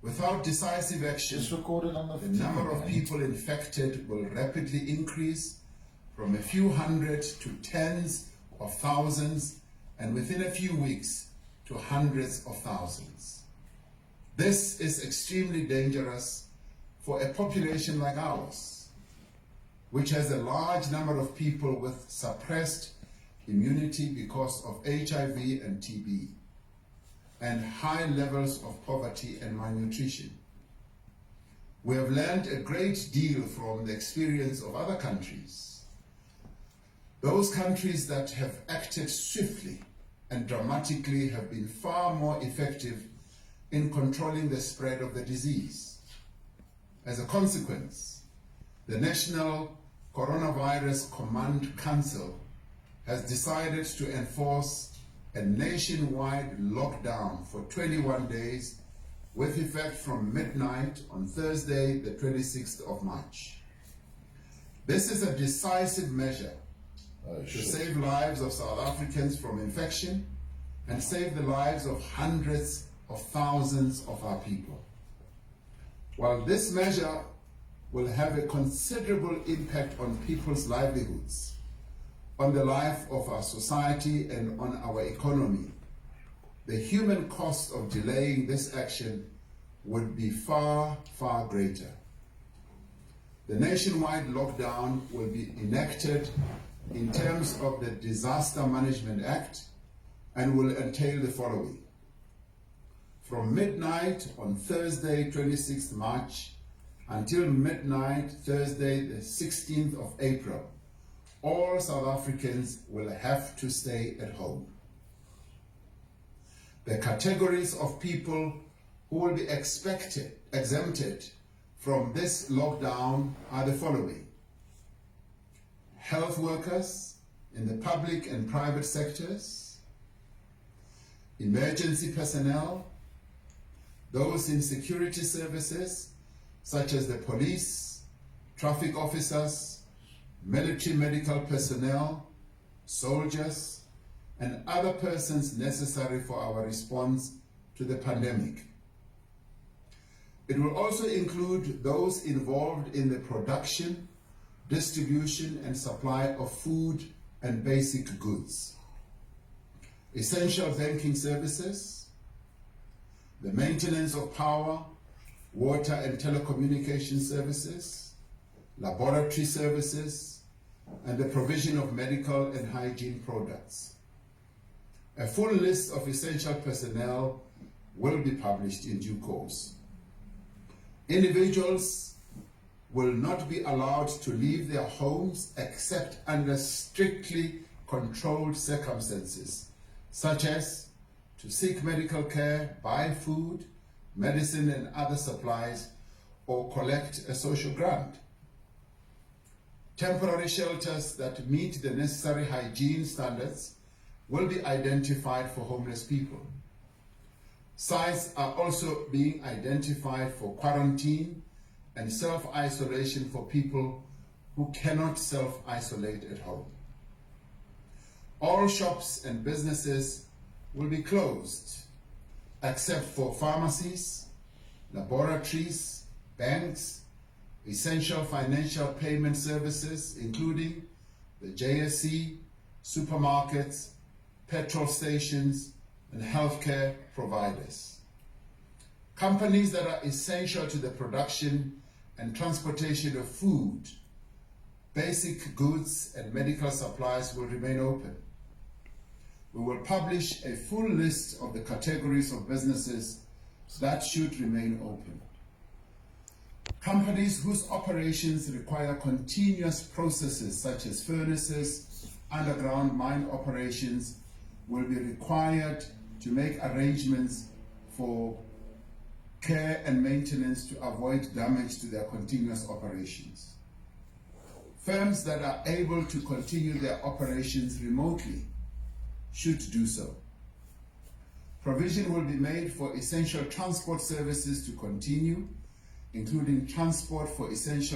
Without decisive action, It's recorded on the number of people infected will rapidly increase from a few hundred to tens of thousands, and within a few weeks to hundreds of thousands. This is extremely dangerous for a population like ours, which has a large number of people with suppressed immunity because of HIV and TB, and high levels of poverty and malnutrition. We have learned a great deal from the experience of other countries. Those countries that have acted swiftly and dramatically have been far more effective in controlling the spread of the disease. As a consequence, the National Coronavirus Command Council has decided to enforce a nationwide lockdown for 21 days with effect from midnight on Thursday, the 26th of March. This is a decisive measure to save lives of South Africans from infection and save the lives of hundreds of thousands of our people. While this measure will have a considerable impact on people's livelihoods, on the life of our society and on our economy, the human cost of delaying this action would be far, far greater. The nationwide lockdown will be enacted in terms of the Disaster Management Act and will entail the following. From midnight on Thursday, 26th March, until midnight Thursday, the 16th of April, all South Africans will have to stay at home. The categories of people who will be exempted from this lockdown are the following: health workers in the public and private sectors, emergency personnel, those in security services such as the police, traffic officers, military medical personnel, soldiers, and other persons necessary for our response to the pandemic. It will also include those involved in the production, distribution, and supply of food and basic goods, essential banking services, the maintenance of power, water and telecommunication services, laboratory services, and the provision of medical and hygiene products. A full list of essential personnel will be published in due course. Individuals will not be allowed to leave their homes except under strictly controlled circumstances, such as to seek medical care, buy food, medicine and other supplies, or collect a social grant. Temporary shelters that meet the necessary hygiene standards will be identified for homeless people. Sites are also being identified for quarantine and self-isolation for people who cannot self-isolate at home. All shops and businesses will be closed, except for pharmacies, laboratories, banks, essential financial payment services, including the JSE, supermarkets, petrol stations, and healthcare providers. Companies that are essential to the production and transportation of food, basic goods, and medical supplies will remain open. We will publish a full list of the categories of businesses that should remain open. Companies whose operations require continuous processes such as furnaces, underground mine operations, will be required to make arrangements for care and maintenance to avoid damage to their continuous operations. Firms that are able to continue their operations remotely should do so. Provision will be made for essential transport services to continue, including transport for essential